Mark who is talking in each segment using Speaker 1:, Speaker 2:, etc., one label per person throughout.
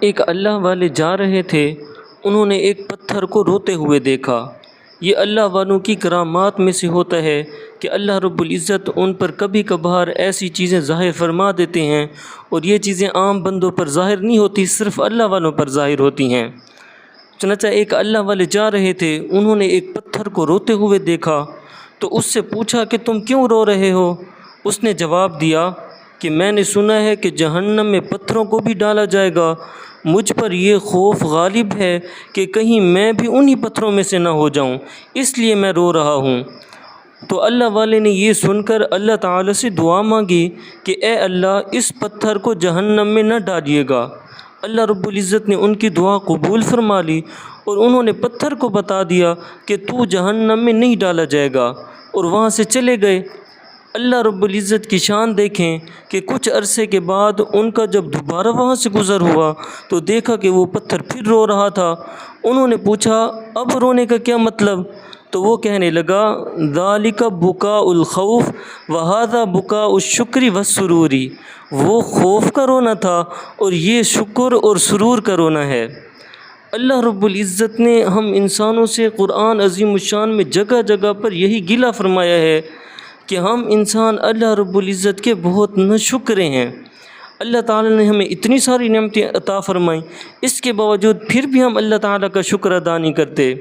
Speaker 1: ایک اللہ والے جا رہے تھے، انہوں نے ایک پتھر کو روتے ہوئے دیکھا۔ یہ اللہ والوں کی کرامات میں سے ہوتا ہے کہ اللہ رب العزت ان پر کبھی کبھار ایسی چیزیں ظاہر فرما دیتے ہیں، اور یہ چیزیں عام بندوں پر ظاہر نہیں ہوتی، صرف اللہ والوں پر ظاہر ہوتی ہیں۔ چنانچہ ایک اللہ والے جا رہے تھے، انہوں نے ایک پتھر کو روتے ہوئے دیکھا تو اس سے پوچھا کہ تم کیوں رو رہے ہو؟ اس نے جواب دیا کہ میں نے سنا ہے کہ جہنم میں پتھروں کو بھی ڈالا جائے گا، مجھ پر یہ خوف غالب ہے کہ کہیں میں بھی انہی پتھروں میں سے نہ ہو جاؤں، اس لیے میں رو رہا ہوں۔ تو اللہ والے نے یہ سن کر اللہ تعالیٰ سے دعا مانگی کہ اے اللہ، اس پتھر کو جہنم میں نہ ڈالیے گا۔ اللہ رب العزت نے ان کی دعا قبول فرما لی، اور انہوں نے پتھر کو بتا دیا کہ تو جہنم میں نہیں ڈالا جائے گا، اور وہاں سے چلے گئے۔ اللہ رب العزت کی شان دیکھیں کہ کچھ عرصے کے بعد ان کا جب دوبارہ وہاں سے گزر ہوا تو دیکھا کہ وہ پتھر پھر رو رہا تھا۔ انہوں نے پوچھا اب رونے کا کیا مطلب؟ تو وہ کہنے لگا ذالک بکاء الخوف وہذا بکاء الشکر والسرور، وہ خوف کا رونا تھا اور یہ شکر اور سرور کا رونا ہے۔ اللہ رب العزت نے ہم انسانوں سے قرآن عظیم الشان میں جگہ جگہ پر یہی گلہ فرمایا ہے کہ ہم انسان اللہ رب العزت کے بہت ناشکرے ہیں۔ اللہ تعالیٰ نے ہمیں اتنی ساری نعمتیں عطا فرمائیں، اس کے باوجود پھر بھی ہم اللہ تعالیٰ کا شکر ادا نہیں کرتے۔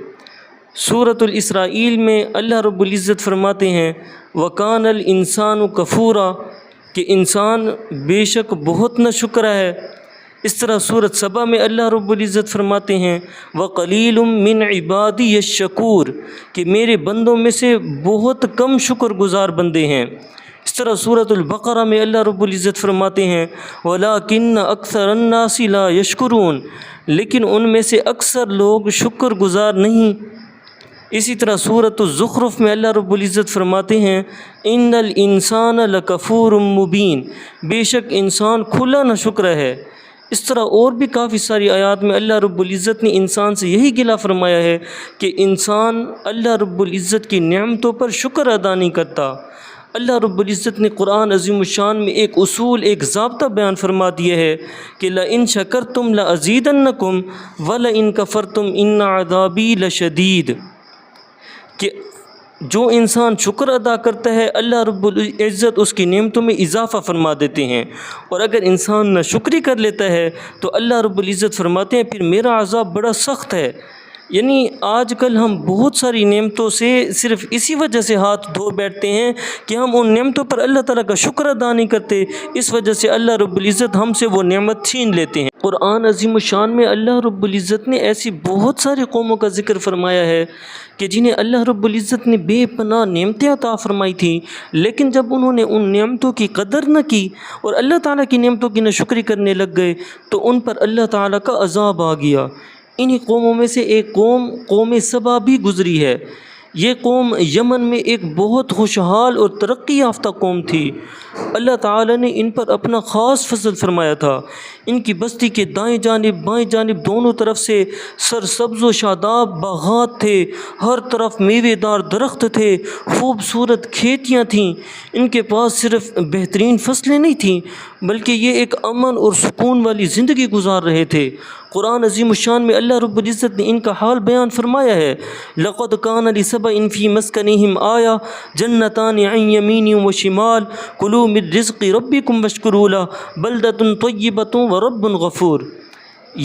Speaker 1: سورۃ الاسرائیل میں اللہ رب العزت فرماتے ہیں وَكَانَ الْإِنسَانُ كَفُورًا، کہ انسان بے شک بہت ناشکرا ہے۔ اس طرح سورۃ سبا میں اللہ رب العزت فرماتے ہیں وَقَلِيلٌ مِّنْ عِبَادِيَ الشَّكُورُ، کہ میرے بندوں میں سے بہت کم شکر گزار بندے ہیں۔ اس طرح سورۃ البقرہ میں اللہ رب العزت فرماتے ہیں وَلَٰكِنَّ أَكْثَرَ النَّاسِ لَا يَشْكُرُونَ، لیکن ان میں سے اکثر لوگ شکر گزار نہیں۔ اسی طرح سورۃ الزخرف میں اللہ رب العزت فرماتے ہیں إِنَّ الْإِنسَانَ لَكَفُورٌ مُّبِينٌ، بے شک انسان کھلا ناشکرا ہے۔ اس طرح اور بھی کافی ساری آیات میں اللہ رب العزت نے انسان سے یہی گلہ فرمایا ہے کہ انسان اللہ رب العزت کی نعمتوں پر شکر ادا نہیں کرتا۔ اللہ رب العزت نے قرآن عظیم الشان میں ایک اصول، ایک ضابطہ بیان فرما دیا ہے کہ لَإِن شَكَرْتُمْ لَأَزِيدَنَّكُمْ وَلَئِن كَفَرْتُمْ إِنَّ عَذَابِي لَشَدِيدٌ، کہ جو انسان شکر ادا کرتا ہے اللہ رب العزت اس کی نعمتوں میں اضافہ فرما دیتے ہیں، اور اگر انسان ناشکری کر لیتا ہے تو اللہ رب العزت فرماتے ہیں پھر میرا عذاب بڑا سخت ہے۔ یعنی آج کل ہم بہت ساری نعمتوں سے صرف اسی وجہ سے ہاتھ دھو بیٹھتے ہیں کہ ہم ان نعمتوں پر اللہ تعالیٰ کا شکر ادا نہیں کرتے، اس وجہ سے اللہ رب العزت ہم سے وہ نعمت چھین لیتے ہیں۔ قرآن عظیم الشان میں اللہ رب العزت نے ایسی بہت ساری قوموں کا ذکر فرمایا ہے کہ جنہیں اللہ رب العزت نے بے پناہ نعمتیں عطا فرمائی تھیں، لیکن جب انہوں نے ان نعمتوں کی قدر نہ کی اور اللہ تعالیٰ کی نعمتوں کی ناشکری کرنے لگ گئے تو ان پر اللہ تعالیٰ کا عذاب آ گیا۔ انہی قوموں میں سے ایک قوم سبا بھی گزری ہے۔ یہ قوم یمن میں ایک بہت خوشحال اور ترقی یافتہ قوم تھی۔ اللہ تعالیٰ نے ان پر اپنا خاص فضل فرمایا تھا۔ ان کی بستی کے دائیں جانب بائیں جانب دونوں طرف سے سرسبز و شاداب باغات تھے، ہر طرف میوے دار درخت تھے، خوبصورت کھیتیاں تھیں۔ ان کے پاس صرف بہترین فصلیں نہیں تھیں بلکہ یہ ایک امن اور سکون والی زندگی گزار رہے تھے۔ قرآن عظیم الشان میں اللہ رب العزت نے ان کا حال بیان فرمایا ہے لَقَدْ كَانَ لِسَبَإٍ فِي مَسْكَنِهِمْ آيَةٌ جَنَّتَانِ عَنْ يَمِينٍ وَشِمَالٍ كُلُوا مِن رِّزْقِ رَبِّكُمْ وَاشْكُرُوا لَهُ بَلْدَةٌ طَيِّبَةٌ وَرَبٌّ غَفُورٌ۔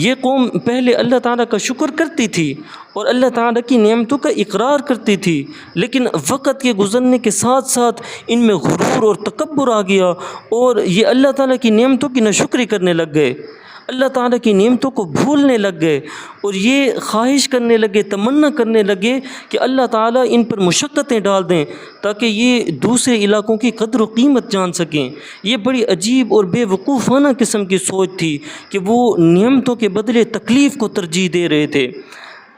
Speaker 1: یہ قوم پہلے اللہ تعالیٰ کا شکر کرتی تھی اور اللہ تعالیٰ کی نعمتوں کا اقرار کرتی تھی، لیکن وقت کے گزرنے کے ساتھ ساتھ ان میں غرور اور تکبر آ گیا اور یہ اللہ تعالیٰ کی نعمتوں کی ناشکری کرنے لگ گئے، اللہ تعالیٰ کی نعمتوں کو بھولنے لگ گئے، اور یہ خواہش کرنے لگے، تمنا کرنے لگے کہ اللہ تعالیٰ ان پر مشقتیں ڈال دیں تاکہ یہ دوسرے علاقوں کی قدر و قیمت جان سکیں۔ یہ بڑی عجیب اور بے وقوفانہ قسم کی سوچ تھی کہ وہ نعمتوں کے بدلے تکلیف کو ترجیح دے رہے تھے۔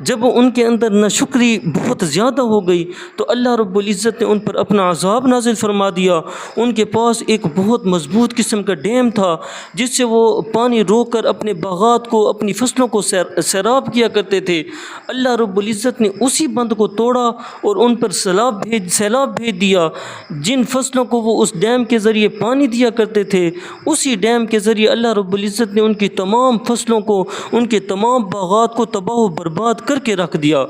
Speaker 1: جب ان کے اندر ناشکری بہت زیادہ ہو گئی تو اللہ رب العزت نے ان پر اپنا عذاب نازل فرما دیا۔ ان کے پاس ایک بہت مضبوط قسم کا ڈیم تھا جس سے وہ پانی روک کر اپنے باغات کو، اپنی فصلوں کو سیراب کیا کرتے تھے۔ اللہ رب العزت نے اسی بند کو توڑا اور ان پر سیلاب بھیج دیا۔ جن فصلوں کو وہ اس ڈیم کے ذریعے پانی دیا کرتے تھے، اسی ڈیم کے ذریعے اللہ رب العزت نے ان کی تمام فصلوں کو، ان کے تمام باغات کو تباہ و برباد کر کے رکھ دیا۔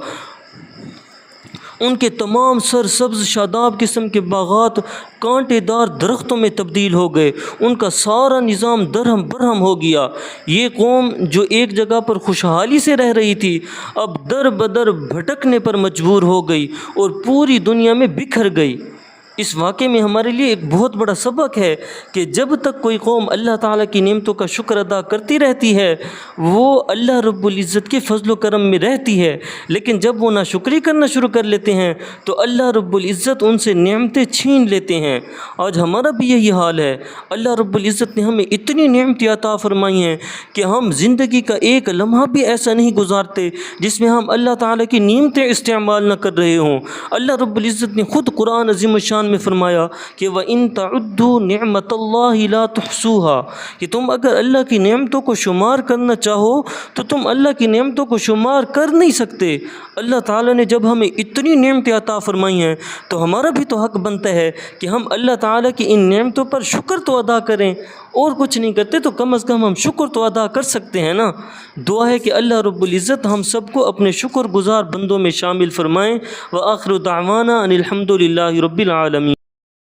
Speaker 1: ان کے تمام سرسبز شاداب قسم کے باغات کانٹے دار درختوں میں تبدیل ہو گئے۔ ان کا سارا نظام درہم برہم ہو گیا۔ یہ قوم جو ایک جگہ پر خوشحالی سے رہ رہی تھی، اب در بدر بھٹکنے پر مجبور ہو گئی اور پوری دنیا میں بکھر گئی۔ اس واقعے میں ہمارے لیے ایک بہت بڑا سبق ہے کہ جب تک کوئی قوم اللہ تعالیٰ کی نعمتوں کا شکر ادا کرتی رہتی ہے، وہ اللہ رب العزت کے فضل و کرم میں رہتی ہے، لیکن جب وہ ناشکری کرنا شروع کر لیتے ہیں تو اللہ رب العزت ان سے نعمتیں چھین لیتے ہیں۔ آج ہمارا بھی یہی حال ہے۔ اللہ رب العزت نے ہمیں اتنی نعمتیں عطا فرمائی ہیں کہ ہم زندگی کا ایک لمحہ بھی ایسا نہیں گزارتے جس میں ہم اللہ تعالیٰ کی نعمتیں استعمال نہ کر رہے ہوں۔ اللہ رب العزت نے خود قرآن عظیم الشان میں فرمایا کہ وَإِن تَعُدُّوا نِعْمَةَ اللَّهِ لَا تُحْصُوهَا، کہ تم اگر اللہ کی نعمتوں کو شمار کرنا چاہو تو تم اللہ کی نعمتوں کو شمار کر نہیں سکتے۔ اللہ تعالیٰ نے جب ہمیں اتنی نعمتیں عطا فرمائی ہیں تو ہمارا بھی تو حق بنتا ہے کہ ہم اللہ تعالیٰ کی ان نعمتوں پر شکر تو ادا کریں، اور کچھ نہیں کرتے تو کم از کم ہم شکر تو ادا کر سکتے ہیں نا۔ دعا ہے کہ اللہ رب العزت ہم سب کو اپنے شکر گزار بندوں میں شامل فرمائیں۔ وآخر دعوانا ان الحمد للہ رب العالمین۔